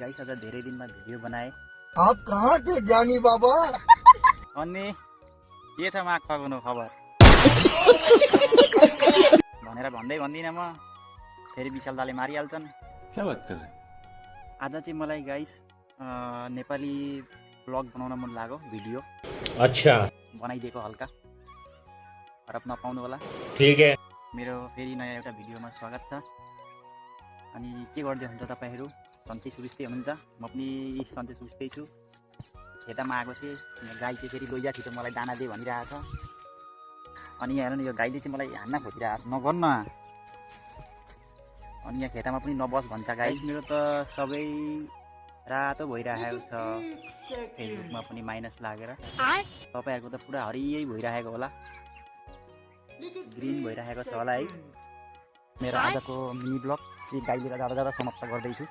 Guys आज धेरै दिनमा भिडियो बनाए। आप कहाँ थे जानी बाबा? अनि के छ माग पाउनु खबर भनेर भन्दिन म, फेरि विशाल दाले मारिहाल्छन्। क्या बात कर रहे हैं? आज चाहिँ मलाई गाइस नेपाली ब्लग बनाउन मन लाग्यो, भिडियो अच्छा बनाइदिएको हल्का हरप नपाउनु होला। ठीक है। मेरो फेरि नयाँ एउटा भिडियोमा स्वागत छ। अनि के गर्दै हुनुहुन्छ तपाईँहरू? सन्चै सुबिस्तै हुनुहुन्छ? म पनि सन्चै सुबिस्तै छु। खेतमा आएको थिएँ, गाई चाहिँ फेरि लोइजा छिटो मलाई दाना दे भनिरहेको छ। अनि यहाँ हेर्नु न, यो गाईले चाहिँ मलाई हान्न खोजिरहेको छ, नगर्न। अनि यहाँ खेतमा पनि नबस भन्छ गाई। मेरो त सबै रातो भइरहेको छ, फेसबुकमा पनि माइनस लागेर। तपाईँहरूको त पुरा हरियै भइरहेको होला, ग्रिन भइरहेको छ होला है। मेरो आजको मिनी ब्लग श्री गाईले जाँदा समाप्त गर्दैछु।